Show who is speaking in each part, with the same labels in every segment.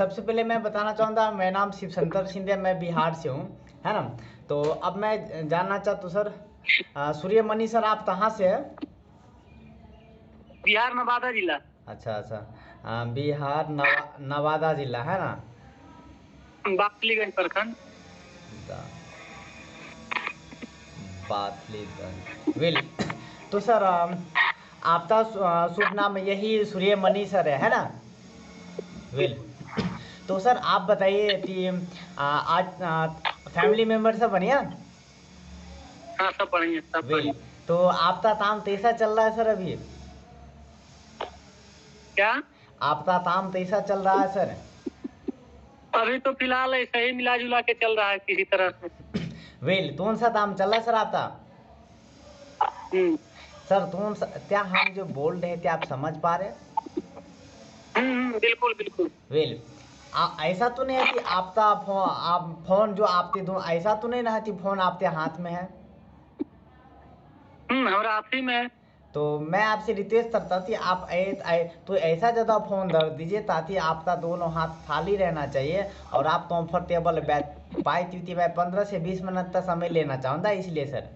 Speaker 1: सबसे पहले मैं बताना चाहूँगा, मेरा नाम शिव शंकर सिंधिया, मैं बिहार से हूँ, है ना। तो अब मैं जानना चाहता हूँ सर, सूर्यमणि सर आप कहाँ से है?
Speaker 2: बिहार नवादा जिला।
Speaker 1: अच्छा अच्छा, बिहार नवादा जिला है ना।
Speaker 2: बाटलीगंज प्रखंड।
Speaker 1: दा- बाटलीगंज वेल। तो सर आपका शुभ नाम यही सूर्यमणि सर है ना। वेल, तो सर आप बताइए कि आज फैमिली मेंबर सब बढ़िया।
Speaker 2: हाँ सब बढ़िया सब
Speaker 1: वेल,
Speaker 2: बढ़िया।
Speaker 1: तो आपका काम कैसा चल रहा है सर अभी?
Speaker 2: क्या?
Speaker 1: आपका काम कैसा चल रहा है सर?
Speaker 2: अभी तो फिलहाल ऐसा ही मिला जुला के चल रहा है किसी तरह से।
Speaker 1: वेल, कौन सा काम चल रहा है सर आपका?
Speaker 2: हम्म
Speaker 1: सर क्या हम जो बोल रहे थे आप समझ पा रहे?
Speaker 2: बिल्कुल बिल्कुल।
Speaker 1: वेल, ऐसा तो नहीं है कि आपका फोन जो आपके दो, ऐसा तो नहीं ना है कि फोन आपके हाथ में है?
Speaker 2: हमारा आप ही में है।
Speaker 1: तो मैं आपसे रिक्वेस्ट करता कि आप तो ऐसा ज़्यादा फ़ोन धर दीजिए ताकि आपका दोनों हाथ खाली रहना चाहिए और आप कंफर्टेबल बैठ पाए, क्योंकि मैं 15 से 20 मिनट तक समय लेना चाहूँगा, इसलिए सर।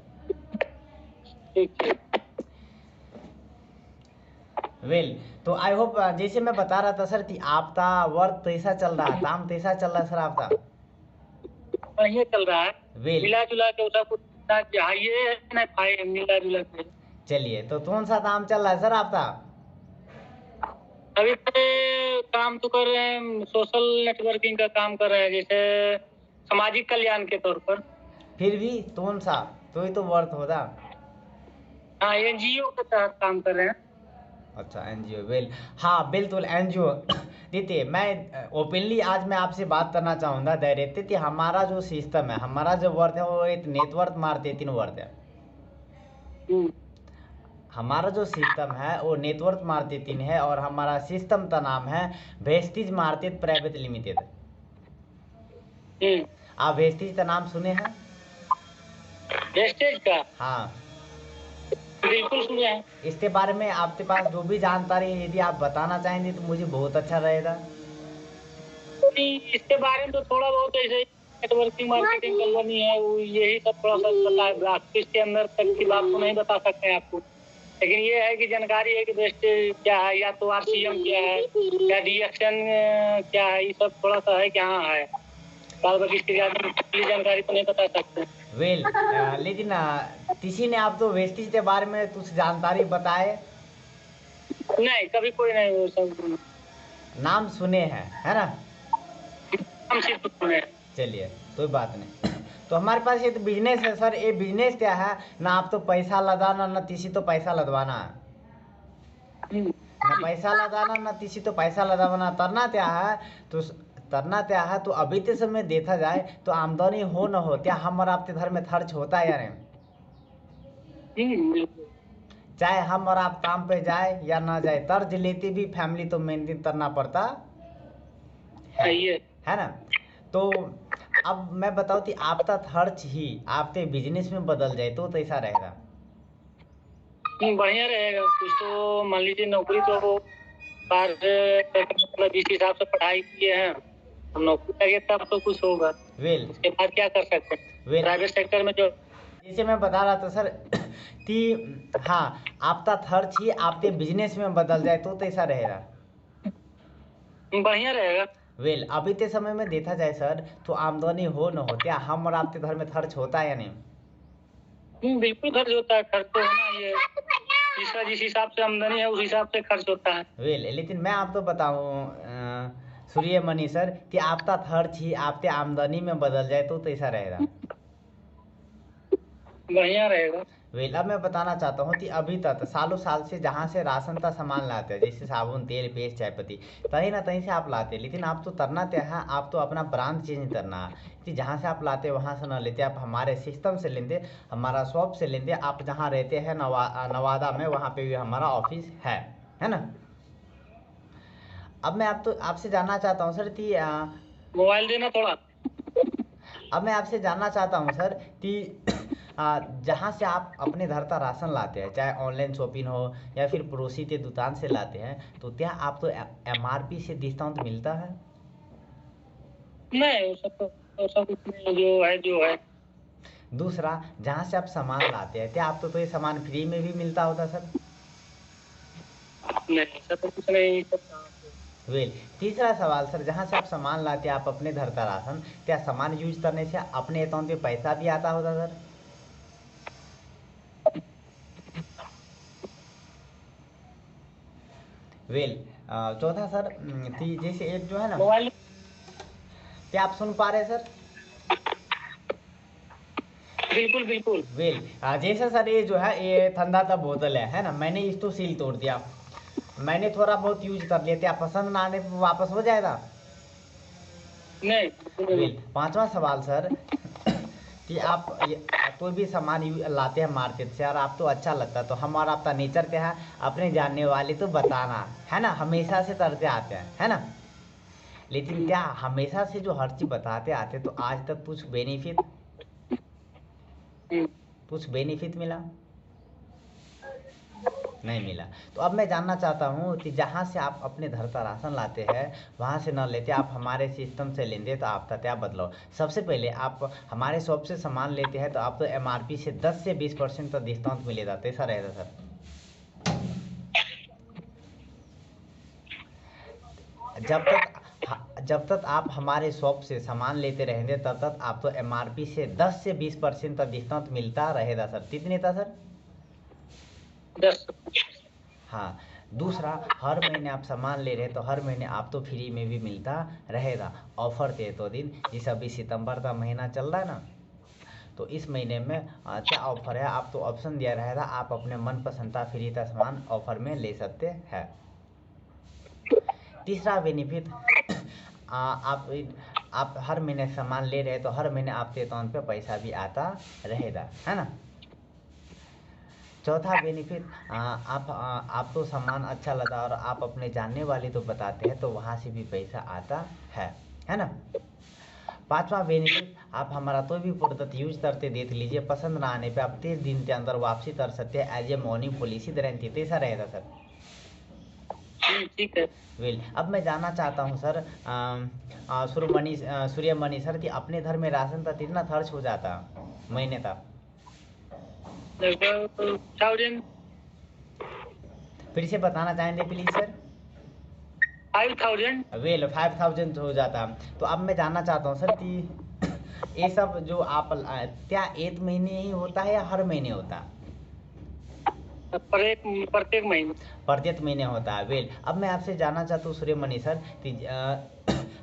Speaker 2: ठीक है।
Speaker 1: वेल, तो आई होप जैसे मैं बता रहा था सर कि आपका वर्क कैसा चल रहा है, काम कैसा चल रहा है सर आपका?
Speaker 2: बढ़िया चल रहा है।
Speaker 1: वेल,
Speaker 2: मिला जुला के सब कुछ चाहिए ना भाई, मिला जुला के।
Speaker 1: चलिए, तो कौन सा काम चल रहा है सर आपका?
Speaker 2: अभी तो काम तो कर रहे हैं, सोशल नेटवर्किंग का काम कर रहे हैं, जैसे सामाजिक कल्याण के तौर पर।
Speaker 1: फिर भी कौन सा, तो ही तो वर्क होगा।
Speaker 2: हाँ एनजीओ के तहत काम कर रहे हैं।
Speaker 1: अच्छा, एनजीओ। वेल, हाँ बिल्कुल एनजीओ। देखिए, मैं ओपनली आज मैं आपसे बात करना चाहूँगा डायरेक्टली कि हमारा जो सिस्टम है, हमारा जो वर्क है वो एक नेटवर्क मार्केटिंग वर्क है।
Speaker 2: हम्म
Speaker 1: हमारा जो सिस्टम है वो नेटवर्क मार्केटिंग है और हमारा सिस्टम का नाम है वेस्टिज मार्केट प्राइवेट लिमिटेड।
Speaker 2: हम्म
Speaker 1: आप वेस्टिज का नाम सुने हैं?
Speaker 2: वेस्टेज का
Speaker 1: हाँ।
Speaker 2: बिल्कुल सुने हैं।
Speaker 1: इसके बारे में आपके पास जो भी जानकारी है यदि आप बताना चाहेंगे तो मुझे बहुत अच्छा रहेगा।
Speaker 2: इसके बारे में तो थोड़ा बहुत ऐसे ही, नेटवर्किंग मार्केटिंग कंपनी है वो, यही सब थोड़ा सा पता है। आपको इसके अंदर तक की बात तो नहीं बता सकते हैं आपको, लेकिन ये है कि जानकारी है कि बेस्ट क्या है, या तो आरसीएम क्या है, या डीएक्शन क्या है, ये सब थोड़ा सा है कि हाँ है। बाल बाकी इसकी जानकारी तो नहीं बता सकते।
Speaker 1: वेल, लेकिन किसी ने आप तो वेस्टिज के बारे में कुछ जानकारी बताए?
Speaker 2: नहीं कभी कोई नहीं वो सब
Speaker 1: नाम सुने हैं, है ना।
Speaker 2: हम सिर्फ सुने हैं।
Speaker 1: चलिए, कोई बात नहीं। तो हमारे पास ये तो बिजनेस है सर, ये बिजनेस क्या है ना, आप तो पैसा लगाना ना किसी तो पैसा लगवाना है। ना पैसा लगाना ना किसी तो पैसा लगाना, करना क्या है तो करना क्या है तो अभी के समय देखा जाए तो आमदनी हो ना हो क्या हम और आपके घर में खर्च होता है या नहीं?
Speaker 2: बिल्कुल
Speaker 1: चाहे हम और आप काम पे जाए या ना जाए, कर्ज लेते भी फैमिली तो मेंटेन करना पड़ता है
Speaker 2: सही है।
Speaker 1: है ना। तो अब मैं बताऊँ कि आपका खर्च ही आपके बिजनेस में बदल जाए तो कैसा रहेगा?
Speaker 2: बढ़िया रहेगा। कुछ तो मान लीजिए नौकरी तो बाहर मतलब जिस हिसाब से पढ़ाई किए हैं, हम नौकरी लगे तब तो कुछ होगा।
Speaker 1: वेल,
Speaker 2: उसके बाद क्या कर सकते हैं
Speaker 1: वेल,
Speaker 2: प्राइवेट सेक्टर में जो।
Speaker 1: जैसे मैं बता रहा था सर कि हाँ, आपका खर्च ही आपके बिजनेस में बदल जाए तो कैसा रहेगा?
Speaker 2: बढ़िया रहेगा।
Speaker 1: वेल, अभी के समय में देखा जाए सर तो आमदनी हो न हो क्या हम और आपके घर में खर्च होता है या नहीं?
Speaker 2: बिल्कुल खर्च होता है, खर्च तो होना ही है। जिसका जिस हिसाब से आमदनी है उस हिसाब से खर्च होता है।
Speaker 1: वेल, लेकिन मैं आपको बताऊँ सूर्यमणि सर कि आपका खर्च ही आपके आमदनी में बदल जाए तो कैसा रहेगा?
Speaker 2: बढ़िया रहेगा।
Speaker 1: वेल, अब मैं बताना चाहता हूँ कि अभी तक सालों साल से जहाँ से राशन का सामान लाते हैं, जैसे साबुन तेल पेस्ट चाय पत्ती, कहीं ना कहीं से आप लाते हैं, लेकिन आप तो करना क्या है, आप तो अपना ब्रांड चेंज करना है कि जहाँ से आप लाते वहाँ से ना लेते, आप हमारे सिस्टम से लेंगे, हमारा शॉप से लेंगे। आप जहाँ रहते हैं नवादा में, वहाँ पे भी हमारा ऑफिस है ना। अब मैं आप तो आपसे जानना चाहता हूँ सर कि
Speaker 2: मोबाइल देना थोड़ा।
Speaker 1: अब मैं आपसे जानना चाहता हूँ सर कि जहाँ से आप अपने घर का राशन लाते हैं, चाहे ऑनलाइन शॉपिंग हो या फिर पड़ोसी के दुकान से लाते हैं, तो क्या आपको एमआरपी से डिस्काउंट मिलता है?
Speaker 2: नहीं, वो सब उसमें जो है।
Speaker 1: दूसरा, जहाँ से आप सामान लाते हैं, क्या आपको तो ये सामान फ्री में भी मिलता होता सर?
Speaker 2: नहीं, ऐसा तो कुछ नहीं, सब कहाँ से।
Speaker 1: वेल, तीसरा सवाल सर, जहाँ से आप सामान लाते हैं, आप अपने धरता राशन, क्या सामान यूज करने से अपने अकाउंट में पैसा भी आता होता सर? वेल, चौथा सर, जैसे एक जो है ना,
Speaker 2: मोबाइल।
Speaker 1: क्या आप सुन पा रहे हैं सर?
Speaker 2: बिल्कुल बिल्कुल।
Speaker 1: वेल, जैसे सर ये जो है, ये ठंडा का बोतल है ना, मैंने इसको सील तोड़ दिया, मैंने थोड़ा बहुत यूज कर लिया, क्या पसंद ना आने पर वापस हो जाएगा?
Speaker 2: नहीं, बिल्कुल नहीं।
Speaker 1: वेल, पांचवा सवाल सर, कि आप कोई भी सामान लाते हैं मार्केट से और आपको अच्छा लगता है, तो हमारा आपका नेचर क्या है, अपने जानने वाले तो बताना है ना, हमेशा से करते आते हैं, है ना? लेकिन क्या हमेशा से जो हर चीज बताते आते, तो आज तक
Speaker 2: हम्म,
Speaker 1: कुछ बेनिफिट मिला? नहीं मिला। तो अब मैं जानना चाहता हूँ कि जहाँ से आप अपने घर का राशन लाते हैं, वहाँ से न लेते, आप हमारे सिस्टम से लेंगे, तो आपका क्या बदलाव? सबसे पहले आप हमारे शॉप से सामान लेते हैं, तो आपको एमआरपी से 10 से 20% का डिस्काउंट मिलेगा, तो ऐसा रहेगा सर? जब तक जब तक आप हमारे शॉप से सामान लेते रहेंगे, तब तक आपको एमआरपी से 10 से 20% का डिस्काउंट मिलता रहेगा सर। कितने था सर?
Speaker 2: 10।
Speaker 1: हाँ। दूसरा, हर महीने आप सामान ले रहे हैं, तो हर महीने आप तो फ्री में भी मिलता रहेगा। ऑफर थे तो दिन, जिस अभी सितंबर का महीना चल रहा है ना, तो इस महीने में क्या ऑफर है, आप तो ऑप्शन दिया रहेगा, आप अपने मनपसंद का फ्री का सामान ऑफर में ले सकते हैं। तीसरा बेनिफिट, आप हर महीने सामान ले रहे हैं, तो हर महीने आपके अकाउंट पे पैसा भी आता रहेगा, है ना? चौथा बेनिफिट, आपको सामान अच्छा लगा और आप अपने जानने वाले तो बताते हैं, तो वहाँ से भी पैसा आता है ना? पांचवा बेनिफिट, आप हमारा कोई भी प्रोडक्ट यूज करते देख लीजिए, पसंद ना आने पे आप 30 दिन के अंदर वापसी कर सकते हैं, as a morning policy guarantee. कैसा रहेगा सर?
Speaker 2: ठीक है।
Speaker 1: वेल, अब मैं जानना चाहता हूँ सर, सूर्यमणि सर, कि अपने घर में राशन का कितना खर्च हो जाता महीने का?
Speaker 2: लगभग 1000।
Speaker 1: फिर से बताना चाहेंगे प्लीज सर?
Speaker 2: 5000।
Speaker 1: वेल, 5000 हो जाता। तो अब मैं जानना चाहता हूँ सर कि ये सब जो आप क्या एक महीने ही होता है या हर महीने होता?
Speaker 2: प्रत्येक महीने।
Speaker 1: प्रत्येक महीने होता है। वेल, अब मैं आपसे जानना चाहता हूँ सूर्यमणि सर कि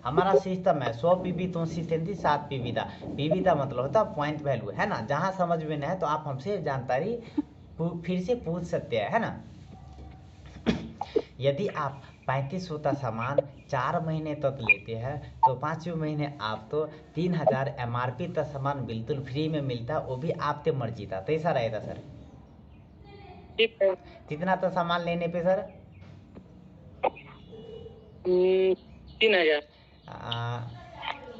Speaker 1: हमारा सिस्टम है 100 पीवी कंसिस्टेंसी 7 पीवी का। पीवी का मतलब होता है पॉइंट वैल्यू, है ना? जहाँ समझ में नहीं है तो आप हमसे जानकारी फिर से पूछ सकते हैं, है ना? यदि आप 3500 का सामान 4 महीने तक लेते हैं, तो 5वें महीने आप तो 3000 एमआरपी का सामान बिल्कुल फ्री में मिलता, वो भी आपके मर्जी का। कैसा रहेगा सर?
Speaker 2: ठीक है।
Speaker 1: कितना था सामान लेने पे सर?
Speaker 2: 3000।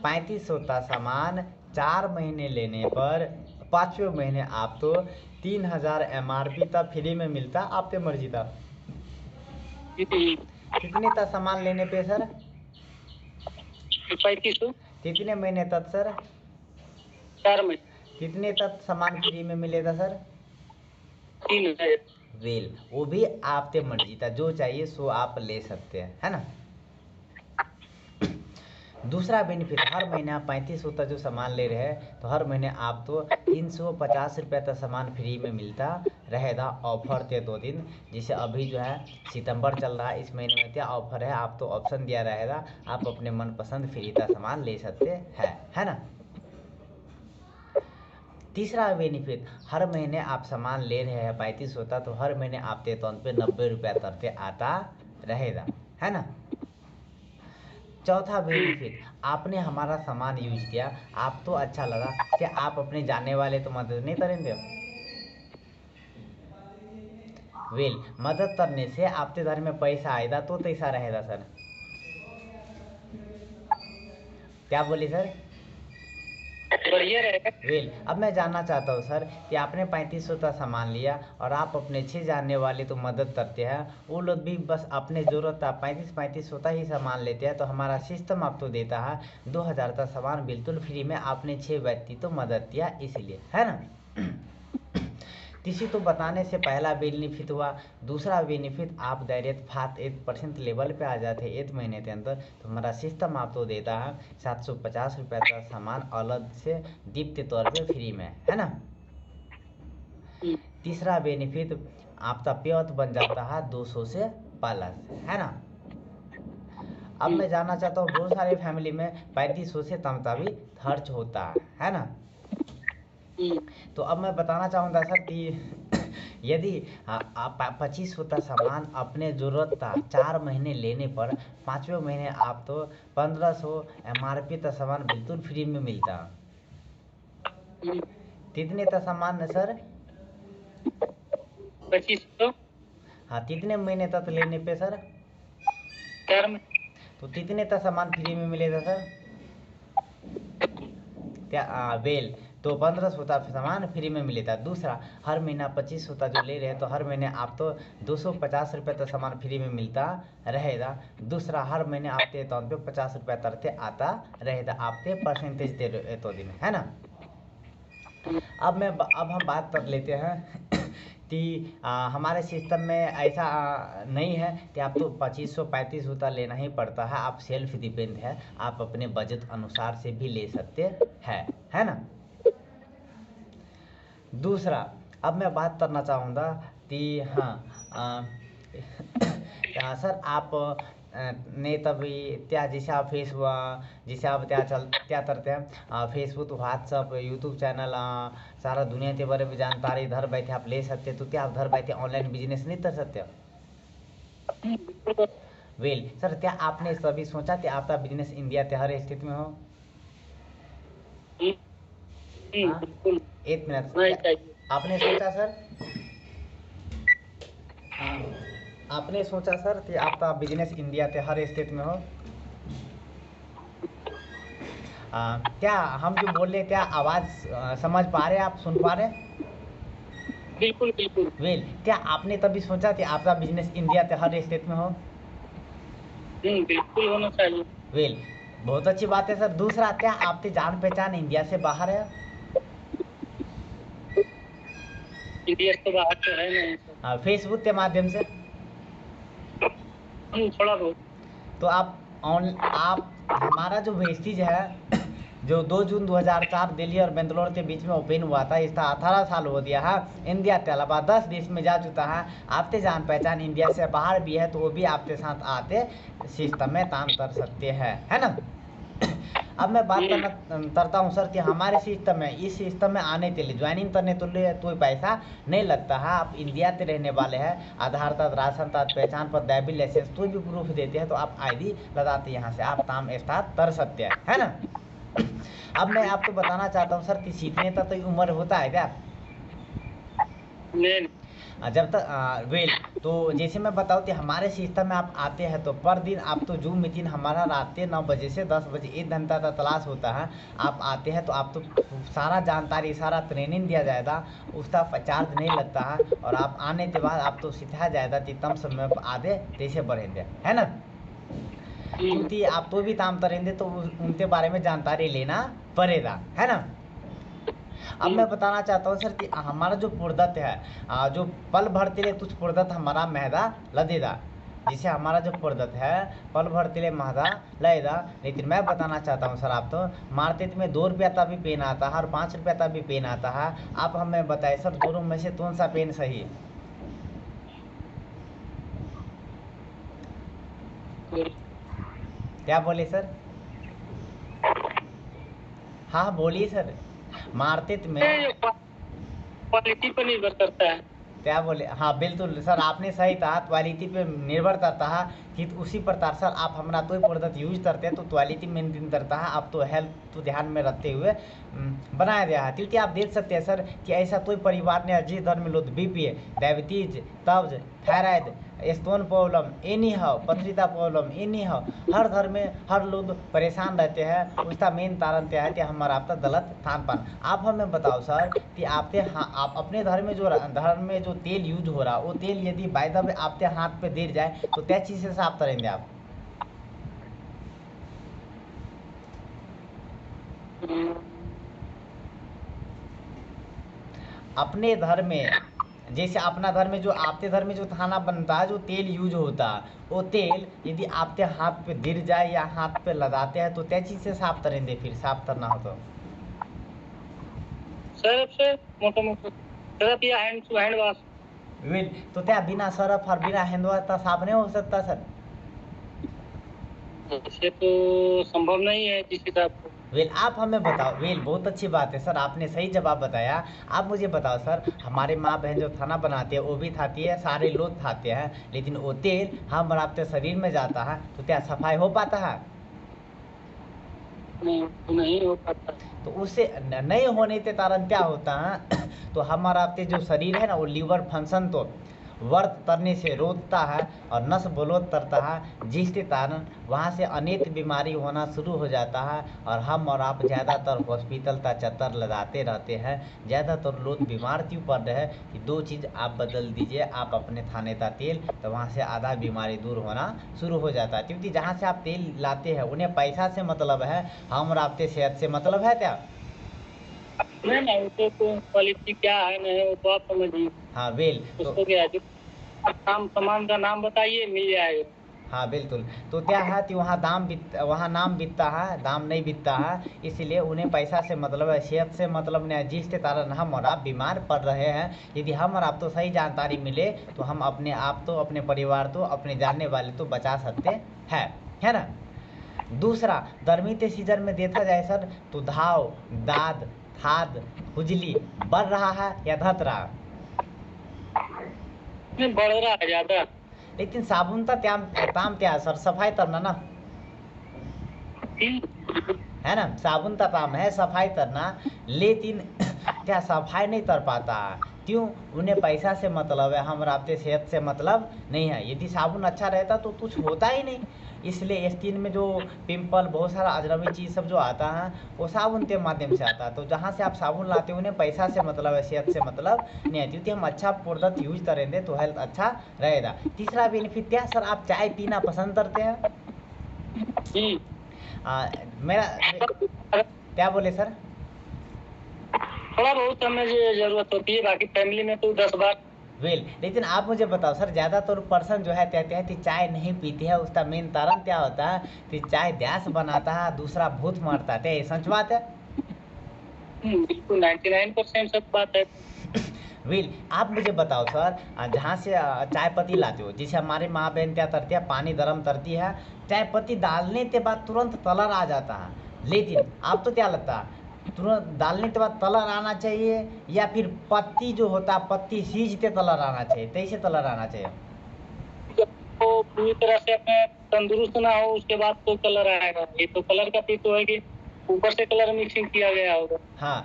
Speaker 1: 3500 का सामान 4 महीने लेने पर 5वें महीने आप तो 3000 एमआरपी का फ्री में मिलता, आपके मर्जी का। कितने का सामान लेने पे सर?
Speaker 2: 3500।
Speaker 1: कितने महीने तक सर?
Speaker 2: 4 महीने।
Speaker 1: कितने तक सामान फ्री में मिलेगा सर?
Speaker 2: 3000।
Speaker 1: वेल, वो भी आपके मर्जी का, जो चाहिए सो आप ले सकते हैं, है ना? दूसरा बेनिफिट, हर महीने आप 3500 का जो सामान ले रहे हैं, तो हर महीने आप तो 350 रुपये का सामान फ्री में मिलता रहेगा। ऑफर थे 2 दिन, जैसे अभी जो है सितंबर चल रहा है, इस महीने में क्या ऑफर है, आप तो ऑप्शन दिया रहेगा, आप अपने मनपसंद फ्री का सामान ले सकते हैं, है ना? तीसरा बेनिफिट, हर महीने आप सामान ले रहे हैं 3500 का, तो हर महीने आपके अकाउंट पे 90 रुपया करते आता रहेगा, है ना? चौथा बेनिफिट, आपने हमारा सामान यूज किया, आप तो अच्छा लगा, क्या आप अपने जानने वाले तो मदद नहीं करेंगे? वेल, मदद करने से आपके घर में पैसा आएगा, तो कैसा रहेगा सर? क्या बोले सर?
Speaker 2: बढ़िया रहेगा।
Speaker 1: वेल अब मैं जानना चाहता हूँ सर कि आपने 3500 का सामान लिया और आप अपने 6 जानने वाले तो मदद करते हैं, वो लोग भी बस अपने ज़रूरत का 3500 का ही सामान लेते हैं, तो हमारा सिस्टम आपको देता है 2000 का सामान बिल्कुल फ्री में। आपने 6 व्यक्ति तो मदद किया इसलिए, है ना। किसी को बताने से पहला बेनिफिट हुआ। दूसरा बेनिफिट आप डायरेक्ट 8% लेवल पे आ जाते 1 महीने के अंदर, तो हमारा सिस्टम आपको देता है 750 रुपये का सामान अलग से गिफ्ट के तौर पे फ्री में, है ना। तीसरा बेनिफिट आपका पेआउट बन जाता है 200 से प्लस, है ना। अब मैं जानना चाहता हूँ बहुत सारे फैमिली में 3500 से कम का भी खर्च होता है ना। तो अब मैं बताना चाहूँगा सर कि यदि आप 2500 का सामान अपने ज़रूरत का 4 महीने लेने पर 5वें महीने आप तो 1500 MRP का सामान बिल्कुल फ्री में मिलता। कितने का सामान है सर?
Speaker 2: 2500।
Speaker 1: हाँ, कितने महीने तक लेने पे सर?
Speaker 2: 4 में।
Speaker 1: तो कितने का सामान फ्री में मिलेगा सर? क्या वेल तो 1500 का सामान फ्री में मिलेगा। दूसरा, हर महीना 2500 का जो ले रहे हैं तो हर महीने आप तो 250 रुपये का सामान फ्री में मिलता रहेगा। दूसरा, हर महीने आपके अकाउंट पे 50 रुपया तरते आता रहेगा, आपके परसेंटेज दे रहे तो दिन, है ना। अब हम बात कर लेते हैं कि हमारे सिस्टम में ऐसा नहीं है कि आप तो 2500-3500 का लेना ही पड़ता है, आप सेल्फ डिपेंड है, आप अपने बजट अनुसार से भी ले सकते हैं, है ना। दूसरा, अब मैं बात करना चाहूँगा कि हाँ सर आप ने तभी त्या जैसे आप जैसे आप क्या करते हैं फेसबुक, व्हाट्सअप, यूट्यूब चैनल, सारा दुनिया के बारे में जानकारी इधर बैठे आप ले सकते हैं, तो क्या आप घर बैठे ऑनलाइन बिजनेस नहीं कर सकते? वेल सर, क्या आपने कभी सोचा कि आपका बिजनेस इंडिया के हर स्थिति में हो? हाँ,
Speaker 2: बिल्कुल।
Speaker 1: 1 मिनट, आपने सोचा सर? आपने सोचा सर कि आपका बिजनेस इंडिया के हर स्टेट में हो? क्या हम जो बोल रहे क्या आवाज़ समझ पा रहे, आप सुन पा रहे?
Speaker 2: बिल्कुल बिल्कुल।
Speaker 1: वेल क्या आपने कभी सोचा कि आपका बिजनेस इंडिया के हर स्टेट में हो?
Speaker 2: बिल्कुल होना चाहिए।
Speaker 1: वेल बहुत अच्छी बात है सर। दूसरा, क्या आपकी जान पहचान इंडिया से बाहर है?
Speaker 2: इंडिया से बाहर तो है नहीं।
Speaker 1: फेसबुक के माध्यम से?
Speaker 2: थोड़ा बहुत।
Speaker 1: तो आप हमारा जो वेस्टिज है जो 2 जून 2004 दिल्ली और बेंगलोर के बीच में ओपन हुआ था, इसका 18 साल हो गया है। इंडिया के अलावा 10 देश में जा चुका है। आपके जान पहचान इंडिया से बाहर भी है तो वो भी आपके साथ आते सिस्टम में काम कर सकते हैं, है ना। अब मैं बात करता हूँ सर कि हमारे सिस्टम में, इस सिस्टम में आने के लिए, ज्वाइनिंग करने के लिए कोई पैसा नहीं लगता है। आप इंडिया के रहने वाले हैं, आधार कार्ड, राशन कार्ड, पहचान पत्र, ड्राइविंग लाइसेंस कोई भी प्रूफ देते हैं तो आप ID लगाते यहाँ से आप काम स्टार्ट कर सकते हैं, है ना। अब मैं आपको बताना चाहता हूँ सर कि सीखने तक तो उम्र होता है क्या?
Speaker 2: नहीं।
Speaker 1: जब तक वेल तो जैसे मैं बताऊँ कि हमारे सिस्टम में आप आते हैं तो पर दिन आप तो जूम मीटिंग हमारा रात के 9 बजे से 10 बजे 1 घंटा का क्लास होता है। आप आते हैं तो आप तो सारा जानकारी, सारा ट्रेनिंग दिया जाएगा, उसका चार्ज नहीं लगता है। और आप आने के बाद आप तो सिखाया जाएगा कि कम समय पर आगे कैसे बढ़ेंगे, है ना। क्योंकि आप तो भी काम करेंगे तो उनके बारे में जानकारी लेना पड़ेगा, है ना। अब मैं बताना चाहता हूँ सर कि हमारा जो प्रोडक्ट है, जो पल भर के लिए कुछ प्रोडक्ट हमारा महंगा लगेगा, जिसे हमारा जो प्रोडक्ट है पल भर के लिए महंगा लगेगा, लेकिन मैं बताना चाहता हूँ सर आप तो मार्केट में 2 रुपया का भी पेन आता है और 5 रुपया का भी पेन आता है। आप हमें बताइए सर, दोनों में से कौन सा पेन सही है? क्या बोले सर? हाँ बोलिए सर। मार्केट में
Speaker 2: क्वालिटी पर निर्भर करता है।
Speaker 1: क्या बोले? हाँ बिल्कुल सर, आपने सही कहा, क्वालिटी पे निर्भर करता है कि उसी प्रकार सर आप हमारा कोई प्रोडक्ट यूज करते हैं तो क्वालिटी मेंटेन करता है। आप तो हेल्थ तो ध्यान में रखते हुए बनाया गया है, क्योंकि आप देख सकते हैं सर कि ऐसा कोई परिवार ने जिस घर में लोग BP, डायबिटीज, कब्ज, थायराइड, स्टोन प्रॉब्लम एनी हो, पथरीता प्रॉब्लम एनी हो, हर घर में हर लोग परेशान रहते हैं। उसका मेन कारण क्या है कि हमारा आपका गलत खान पान। आप हमें बताओ सर कि आपके आप अपने घर में जो तेल यूज हो रहा, वो तेल यदि बाय द वे आपके हाथ पे गिर जाए तो त्या चीज से साफ करेंगे आप? अपने घर में, जैसे अपना घर में जो आपके घर में जो खाना बनता है, जो तेल यूज होता है, वो तेल यदि आपके हाथ पे गिर जाए या हाथ पे लगाते हैं तो त्या चीज से साफ करेंगे? फिर साफ करना हो तो
Speaker 2: सर्फ से, मोटा मोटा सर्फ या hand to hand wash.
Speaker 1: Well तो क्या बिना सरफ और बिना हैंड वॉश का साफ नहीं हो सकता सर?
Speaker 2: ऐसे तो संभव नहीं है जिस हिसाब से।
Speaker 1: वेल आप हमें बताओ। वेल बहुत अच्छी बात है सर, आपने सही जवाब बताया। आप मुझे बताओ सर, हमारे माँ बहन जो खाना बनाती है वो भी खाती है, सारे लोग खाते हैं, लेकिन वो तेल हम और आपके शरीर में जाता है तो क्या सफाई हो पाता है?
Speaker 2: नहीं हो पाता।
Speaker 1: तो उससे नहीं होने के कारण क्या होता है तो हमारा आपके जो शरीर है ना, वो लीवर फंक्शन तो वर्क करने से रोकता है और नस ब्लॉक करता है, जिसके कारण वहाँ से अनेक बीमारी होना शुरू हो जाता है। और हम और आप ज़्यादातर हॉस्पिटल का चक्कर लगाते रहते हैं। ज़्यादातर लोग बीमार क्यों पड़ रहे हैं कि दो चीज़ आप बदल दीजिए, आप अपने खाने का तेल, तो वहाँ से आधा बीमारी दूर होना शुरू हो जाता है। क्योंकि जहाँ से आप तेल लाते हैं उन्हें पैसा से मतलब है, हम और आपके सेहत से मतलब है क्या?
Speaker 2: नहीं नहीं, उसको तो क्वालिटी क्या है नहीं है वो तो आप समझिए।
Speaker 1: हाँ वेल तो
Speaker 2: उसको क्या है, नाम सामान का नाम बताइए मिल जाएगा।
Speaker 1: हाँ बिल्कुल। तो क्या है कि वहाँ नाम बिकता है, दाम नहीं बिकता है, इसलिए उन्हें पैसा से मतलब है, सेहत से मतलब नहीं है, जिसके कारण हम और आप बीमार पड़ रहे हैं। यदि हम और आप तो सही जानकारी मिले तो हम अपने आप तो, अपने परिवार तो, अपने जानने वाले तो बचा सकते हैं, है ना? दूसरा, गर्मी के सीजन में देखा जाए सर तो घाव, दाद, खाद, खुजली बढ़ रहा है या घट रहा है?
Speaker 2: नहीं, बढ़ रहा है ज्यादा।
Speaker 1: लेकिन साबुन का काम क्या है सर? सफाई करना ना, है ना? साबुन का काम है सफाई करना, लेकिन क्या सफाई नहीं कर पाता है? क्यों? उन्हें पैसा से मतलब है, हम आपके सेहत से मतलब नहीं है। यदि साबुन अच्छा रहता तो कुछ होता ही नहीं। इसलिए स्किन में जो पिंपल, बहुत सारा अजनबी चीज़ सब जो आता है वो साबुन के माध्यम से आता है। तो जहाँ से आप साबुन लाते हो उन्हें पैसा से मतलब है, सेहत से मतलब नहीं है। क्योंकि हम अच्छा प्रोडक्ट यूज करेंगे तो हेल्थ अच्छा रहेगा। तीसरा बेनिफिट क्या सर, आप चाय पीना पसंद करते हैं?
Speaker 2: जी।
Speaker 1: मेरा क्या बोले सर?
Speaker 2: थोड़ा बहुत हमें जरूरत होती है, बाकी फैमिली में तो 10 बार।
Speaker 1: वेल लेकिन आप मुझे बताओ सर, ज़्यादातर पर्सन जो है कहते हैं कि चाय नहीं पीती है, उसका मेन कारण क्या होता है कि चाय गैस बनाता है, दूसरा भूत मारता है। ये सच बात है?
Speaker 2: बिल्कुल 99% सच बात है।
Speaker 1: वेल आप मुझे बताओ सर, जहाँ से चाय पत्ती लाते हो, जैसे हमारी माँ बहन क्या करती है, पानी गर्म करती है, चाय पत्ती डालने के बाद तुरंत कलर आ जाता है, लेकिन आप तो क्या लगता है तुरंत डालने के बाद कलर आना चाहिए या फिर पत्ती जो होता है पत्ती सींचते कलर आना चाहिए, कैसे कलर आना चाहिए?
Speaker 2: जब वो पूरी तरह से अपने तंदुरुस्त ना हो उसके बाद तो कलर आएगा। ये तो कलर का भी तो है कि ऊपर से कलर मिक्सिंग किया गया होगा।
Speaker 1: हाँ,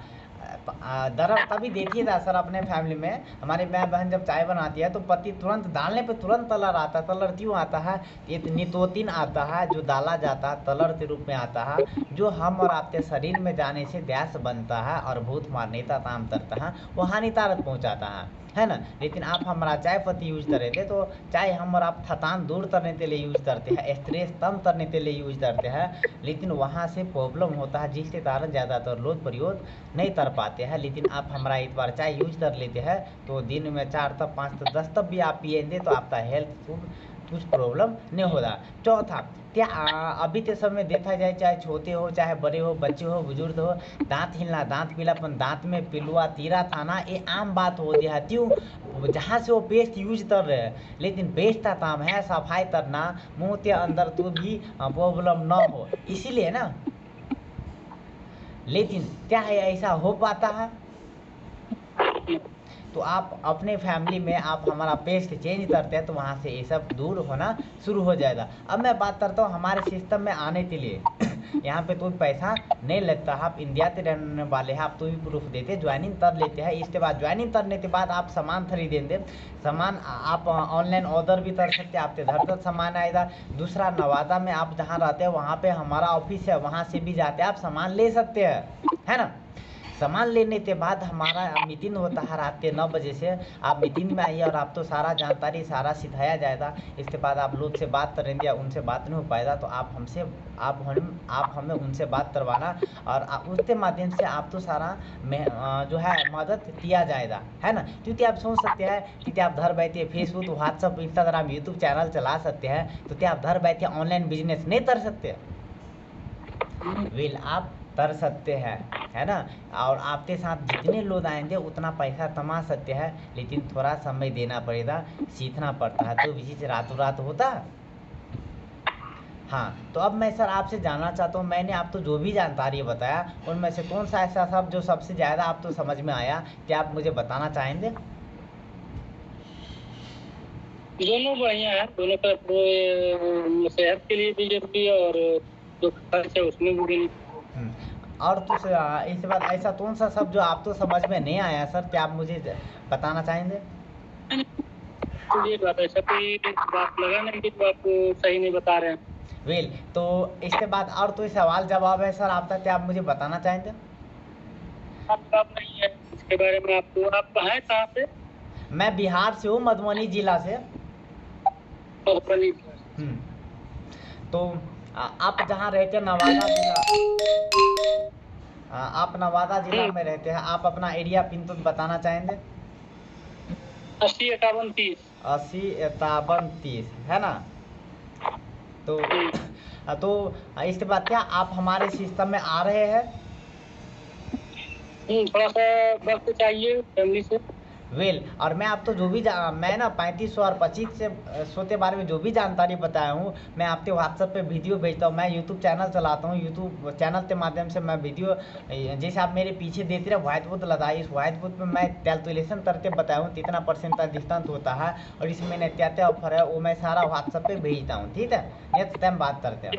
Speaker 1: दरअसल तभी देखिए था सर, अपने फैमिली में हमारी माँ बहन जब चाय बनाती है तो पत्ती तुरंत डालने पे तुरंत कलर आता है। कलर क्यों आता है? एक निकोटीन आता है जो डाला जाता है, कलर के रूप में आता है, जो हम और आपके शरीर में जाने से गैस बनता है और भूत मारने का काम करता है, वो हानिकारक पहुँचाता है ना? लेकिन आप हमारा चाय पत्ती यूज करेंगे तो चाय हम और आप थकान दूर करने के लिए यूज करते हैं, स्ट्रेस कम करने के लिए यूज करते हैं, लेकिन वहाँ से प्रॉब्लम होता है जिसके कारण ज़्यादातर लोग प्रयोग नहीं कर पाते हैं। लेकिन आप हमारा एक बार चाय यूज कर लेते हैं तो दिन में 4 तब 5 तब 10 तब भी आप पिएंगे तो आपका हेल्थ कुछ प्रॉब्लम नहीं होगा। चौथा, क्या अभी के समय देखा जाए, चाहे छोटे हो चाहे बड़े हो, बच्चे हो बुजुर्ग हो, दांत हिलना, दांत पीलापन, दांत में पिलुआ तीरा थाना, ये आम बात हो गया है। क्यों? जहाँ से वो पेस्ट यूज कर रहे हैं, लेकिन पेस्ट का काम है सफाई करना, मुंह के अंदर तो भी प्रॉब्लम ना हो, इसीलिए ना। लेकिन क्या है ऐसा हो पाता है? तो आप अपने फैमिली में आप हमारा पेस्ट चेंज करते हैं तो वहाँ से ये सब दूर होना शुरू हो जाएगा। अब मैं बात करता हूँ हमारे सिस्टम में आने के लिए यहाँ पे तो पैसा नहीं लगता, आप इंडिया से रहने वाले हैं, आप तो भी प्रूफ देते, ज्वाइनिंग कर लेते हैं। इसके बाद ज्वाइनिंग करने के बाद आप सामान खरीदेंगे, सामान आप ऑनलाइन ऑर्डर भी कर सकते हैं, आपके घर तक सामान आएगा। दूसरा, नवादा में आप जहाँ रहते हैं वहाँ पे हमारा ऑफिस है, वहाँ से भी जाते हैं आप सामान ले सकते हैं, है ना। सामान लेने के बाद हमारा मीटिंग होता है रात के 9 बजे से, आप मीटिंग में आइए और आप तो सारा जानकारी सारा सिखाया जाएगा। इसके बाद आप लोग से बात करेंगे या उनसे बात नहीं हो पाएगा तो आप हमसे आप हमें उनसे बात करवाना, और उसके माध्यम से आप तो सारा जो है मदद किया जाएगा, है ना। क्योंकि आप सोच सकते हैं कि आप घर बैठे Facebook, WhatsApp, Instagram, YouTube channel चला सकते हैं, तो क्या आप घर बैठे ऑनलाइन बिजनेस नहीं कर सकते? आप कर सकते हैं, है ना। और आपके साथ जितने लोग आएंगे उतना पैसा कमा सकते हैं, लेकिन थोड़ा समय देना पड़ेगा, सीखना पड़ता है, तो विशेष रातों रात होता। हाँ, तो अब मैं सर आपसे जानना चाहता हूँ, मैंने आपको जो भी जानकारी बताया उनमें से कौन सा ऐसा शब्द जो सबसे ज़्यादा आपको समझ में आया, क्या आप मुझे बताना चाहेंगे?
Speaker 2: दोनों बढ़िया है, दोनों तरफ सेहत के लिए भी जरूरी है और जो खर्च है उसमें भी
Speaker 1: और तो इसके बाद ऐसा कौन सा शब्द जो आप तो समझ में नहीं आया सर, क्या आप मुझे बताना चाहेंगे?
Speaker 2: ये बात ऐसा कोई बात लगा नहीं कि आप सही नहीं बता रहे हैं।
Speaker 1: तो इसके बाद और तो सवाल जवाब है सर आपका, क्या आप मुझे बताना चाहेंगे?
Speaker 2: आप नहीं है इसके बारे में, आपको आप हैं कहाँ से?
Speaker 1: मैं बिहार से हूँ, मधुबनी जिला से। तो आप जहाँ रहते हैं नवादा जिला, आप नवादा जिला में रहते हैं, आप अपना एरिया पिन तो बताना चाहेंगे?
Speaker 2: 80-51-30
Speaker 1: 80-51-30, है ना। तो इसके बाद क्या आप हमारे सिस्टम में आ रहे हैं?
Speaker 2: थोड़ा सा वक्त चाहिए फैमिली से।
Speaker 1: और मैं आप तो जो भी मैं ना 3500 और 2500 के बारे में जो भी जानकारी बताया हूँ, मैं आपके व्हाट्सएप पे वीडियो भेजता हूँ। मैं यूट्यूब चैनल चलाता हूँ, यूट्यूब चैनल के माध्यम से मैं वीडियो, जैसे आप मेरे पीछे देते रहे व्हाइट बोर्ड लगाई, इस व्हाइट बोर्ड पे मैं कैलकुलेशन करके बताया हूँ कितना परसेंटेज डिस्टेंस होता है और इसमें क्या क्या ऑफर है, वो मैं सारा व्हाट्सएप पे भेजता हूँ, ठीक है। नेक्स्ट टाइम बात करते हैं।